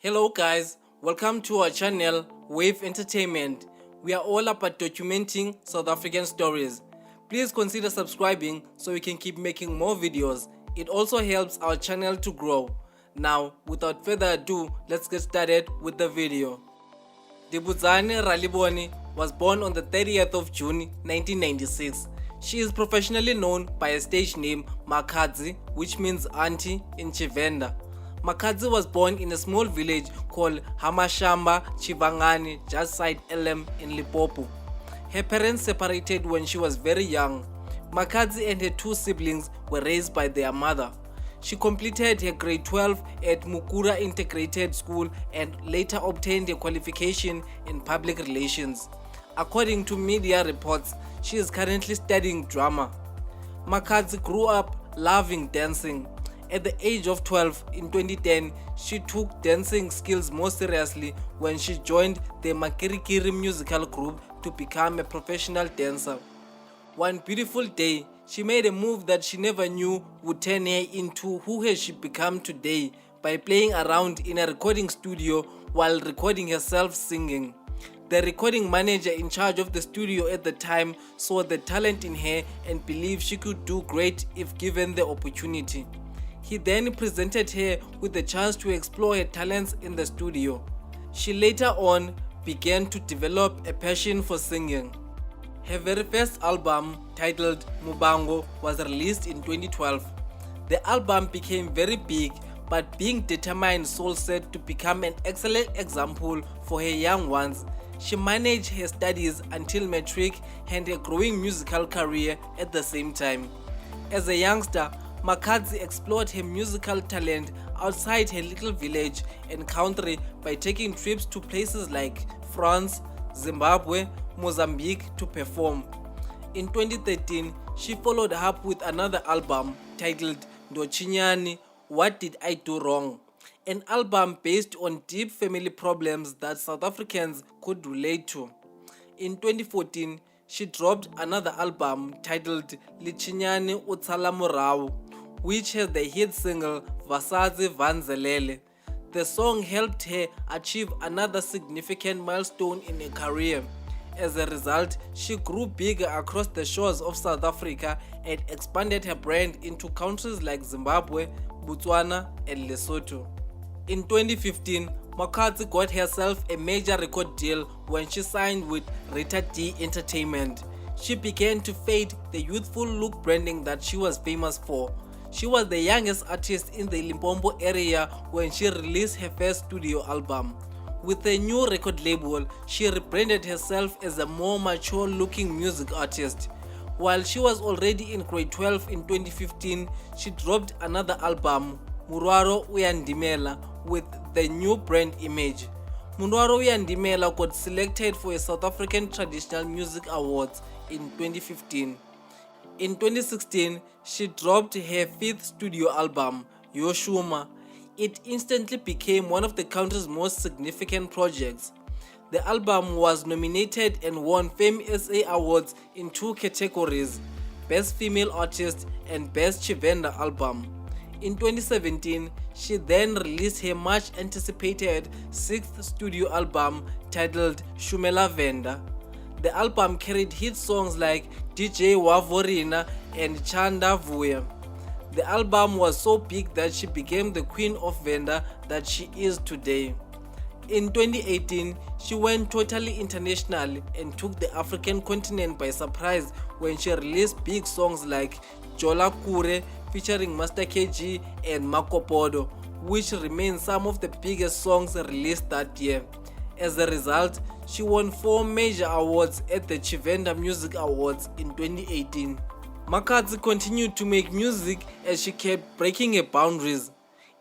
Hello guys, welcome to our channel Wave Entertainment. We are all about documenting South African stories. Please consider subscribing so we can keep making more videos. It also helps our channel to grow. Now, without further ado, let's get started with the video. Dibudzane Raliboni was born on the 30th of June 1996. She is professionally known by a stage name Makhadzi, which means auntie in Tshivenda. Makhadzi was born in a small village called Hamashamba Chivangani, just side LM in Limpopo. Her parents separated when she was very young. Makhadzi and her two siblings were raised by their mother. She completed her grade 12 at Mukura Integrated School and later obtained a qualification in public relations. According to media reports, she is currently studying drama. Makhadzi grew up loving dancing. At the age of 12 in 2010, she took dancing skills more seriously when she joined the Makirikiri musical group to become a professional dancer. One beautiful day, she made a move that she never knew would turn her into who has she become today by playing around in a recording studio while recording herself singing. The recording manager in charge of the studio at the time saw the talent in her and believed she could do great if given the opportunity. He then presented her with the chance to explore her talents in the studio. She later on began to develop a passion for singing. Her very first album, titled Mubango, was released in 2012. The album became very big, but being determined, soul set to become an excellent example for her young ones. She managed her studies until matric and a growing musical career at the same time. As a youngster, Makhadzi explored her musical talent outside her little village and country by taking trips to places like France, Zimbabwe, Mozambique to perform. In 2013, she followed up with another album titled Ndochinyani, What Did I Do Wrong? An album based on deep family problems that South Africans could relate to. In 2014, she dropped another album titled Lichinyani Utsala Morao, which has the hit single Vasazi Vanzelele. The song helped her achieve another significant milestone in her career. As a result, she grew bigger across the shores of South Africa and expanded her brand into countries like Zimbabwe, Botswana, and Lesotho. In 2015, Makhadzi got herself a major record deal when she signed with Rita D Entertainment. She began to fade the youthful look branding that she was famous for. She was the youngest artist in the Limpopo area when she released her first studio album. With a new record label, she rebranded herself as a more mature-looking music artist. While she was already in grade 12 in 2015, she dropped another album, Murwaro Uyandimela, with the new brand image. Murwaro Uyandimela got selected for a South African Traditional Music Awards in 2015. In 2016, she dropped her fifth studio album, Yoshuma. It instantly became one of the country's most significant projects. The album was nominated and won Fame SA awards in two categories, Best Female Artist and Best Tshivenda Album. In 2017, she then released her much anticipated sixth studio album titled Shumela Venda. The album carried hit songs like DJ Wavorina and Chanda Vuya. The album was so big that she became the queen of Venda that she is today. In 2018, she went totally international and took the African continent by surprise when she released big songs like Jola Kure featuring Master KG and Makopodo, which remain some of the biggest songs released that year. As a result, she won 4 major awards at the Tshivenda Music Awards in 2018. Makhadzi continued to make music as she kept breaking her boundaries.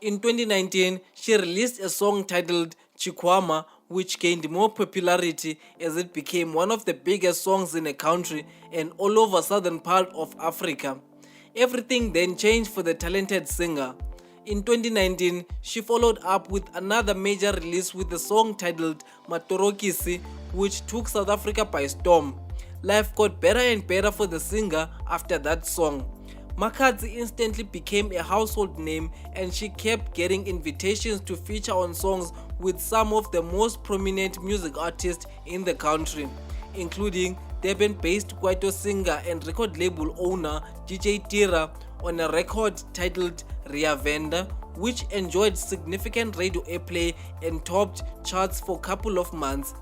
In 2019, she released a song titled Chikwama, which gained more popularity as it became one of the biggest songs in the country and all over southern part of Africa. Everything then changed for the talented singer. In 2019, she followed up with another major release with the song titled Matorokisi, which took South Africa by storm. Life got better and better for the singer after that song. Makhadzi instantly became a household name, and she kept getting invitations to feature on songs with some of the most prominent music artists in the country, including Durban-based Kwaito singer and record label owner DJ Tira on a record titled Ria Venda, which enjoyed significant radio airplay and topped charts for a couple of months.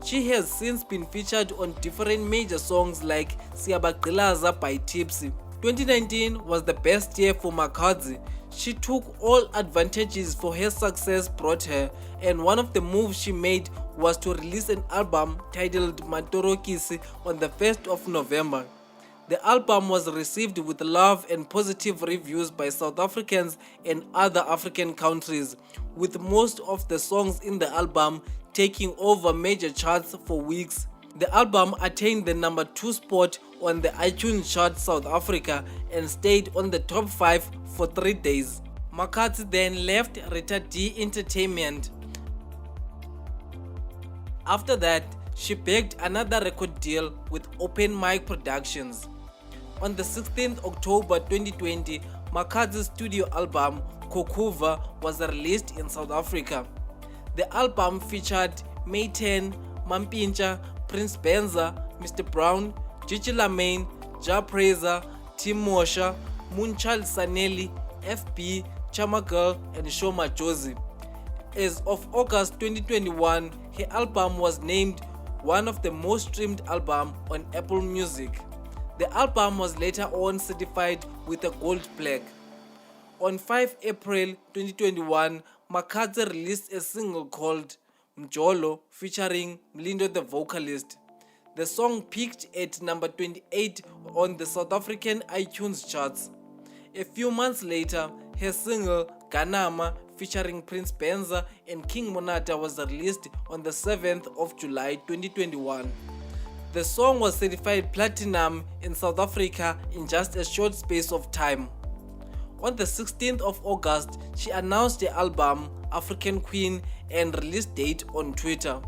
She has since been featured on different major songs like Siyabagqilaza by Tipsy. 2019 was the best year for Makhadzi. She took all advantages for her success brought her, and one of the moves she made was to release an album titled Matorokisi on the 1st of November. The album was received with love and positive reviews by South Africans and other African countries, with most of the songs in the album taking over major charts for weeks. The album attained the number 2 spot on the iTunes chart South Africa and stayed on the top 5 for 3 days. Makhadzi then left Rita D Entertainment. After that, she bagged another record deal with Open Mic Productions. On the 16th October 2020, Makhadzi's studio album Kokuva was released in South Africa. The album featured Mayten, Mampintsha, Prince Benza, Mr. Brown, Gigi Lamaine, Ja Praiser, Tim Mosha, Moonchild Sanelli, FB, Chama Girl, and Shoma Josie. As of August 2021, her album was named one of the most streamed albums on Apple Music. The album was later on certified with a gold plaque. On 5 April 2021, Makhadzi released a single called Mjolo featuring Mlindo the vocalist. The song peaked at number 28 on the South African iTunes charts. A few months later, her single Ganama featuring Prince Benza and King Monata was released on the 7th of July 2021. The song was certified platinum in South Africa in just a short space of time. On the 16th of August, she announced the album African Queen and release date on Twitter.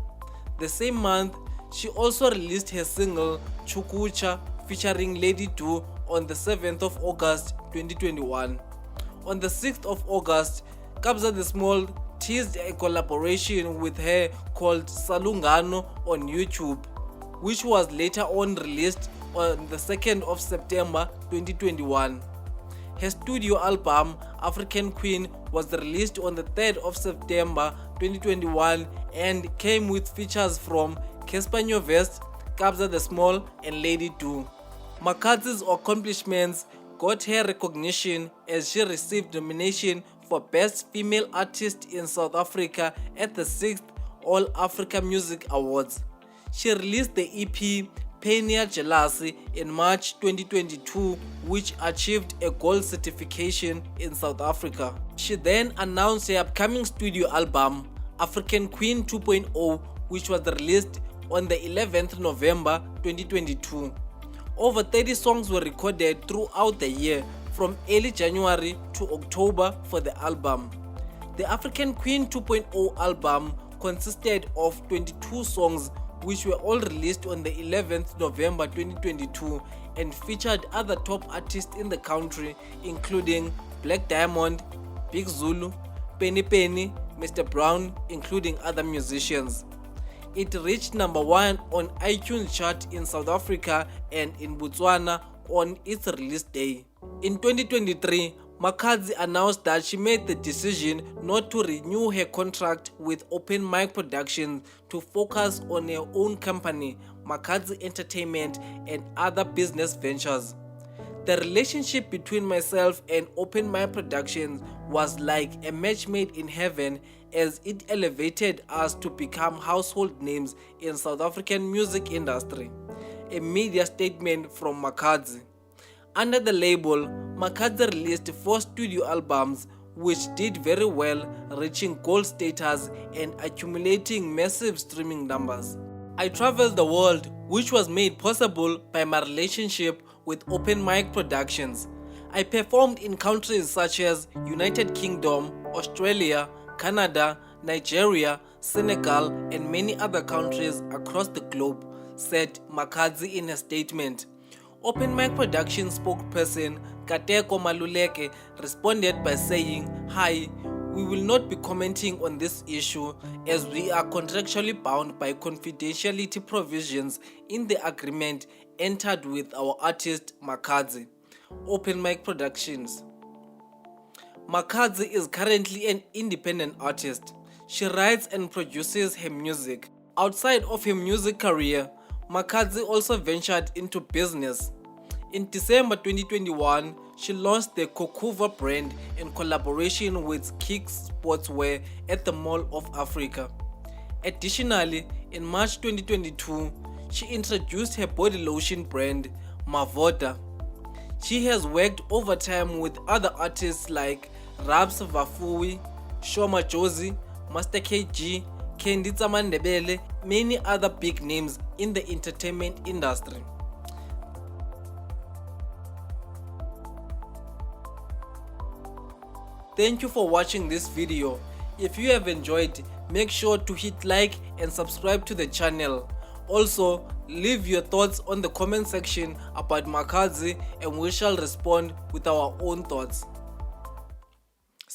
The same month, she also released her single Chukucha featuring Lady Do on the 7th of August 2021. On the 6th of August, Kabza the Small teased a collaboration with her called Salungano on YouTube, which was later on released on the 2nd of September 2021. Her studio album African Queen was released on the 3rd of September 2021 and came with features from Casper Nyovest, Kabza the Small, and Lady Do. Makhadzi's accomplishments got her recognition as she received nomination for Best Female Artist in South Africa at the 6th All Africa Music Awards. She released the EP Pioneer Jealousy in March 2022, which achieved a gold certification in South Africa. She then announced her upcoming studio album African Queen 2.0, which was released on the 11th November 2022. Over 30 songs were recorded throughout the year, from early January to October for the album. The African Queen 2.0 album consisted of 22 songs, which were all released on the 11th November 2022 and featured other top artists in the country, including Black Diamond, Big Zulu, Penny Penny, Mr. Brown, including other musicians. It reached number 1 on iTunes chart in South Africa and in Botswana on its release day. In 2023, Makhadzi announced that she made the decision not to renew her contract with Open Mic Productions to focus on her own company, Makhadzi Entertainment, and other business ventures. The relationship between myself and Open Mic Productions was like a match made in heaven, as it elevated us to become household names in South African music industry. A media statement from Makhadzi. Under the label, Makhadzi released 4 studio albums which did very well, reaching gold status and accumulating massive streaming numbers. I traveled the world, which was made possible by my relationship with Open Mic Productions. I performed in countries such as United Kingdom, Australia, Canada, Nigeria, Senegal, and many other countries across the globe, said Makhadzi in a statement. Open Mic Productions spokesperson Kateko Maluleke responded by saying, "Hi, we will not be commenting on this issue as we are contractually bound by confidentiality provisions in the agreement entered with our artist Makhadzi." Open Mic Productions. Makhadzi is currently an independent artist. She writes and produces her music. Outside of her music career, Makhadzi also ventured into business. In December 2021, she launched the Kokuva brand in collaboration with Kicks Sportswear at the Mall of Africa. Additionally, in March 2022, she introduced her body lotion brand, Mavoda. She has worked overtime with other artists like Rabs Vafui, Shoma Josie, Master KG, Kendi Tsamandebele, many other big names in the entertainment industry. Thank you for watching this video. If you have enjoyed, make sure to hit like and subscribe to the channel. Also, leave your thoughts on the comment section about Makhadzi and we shall respond with our own thoughts.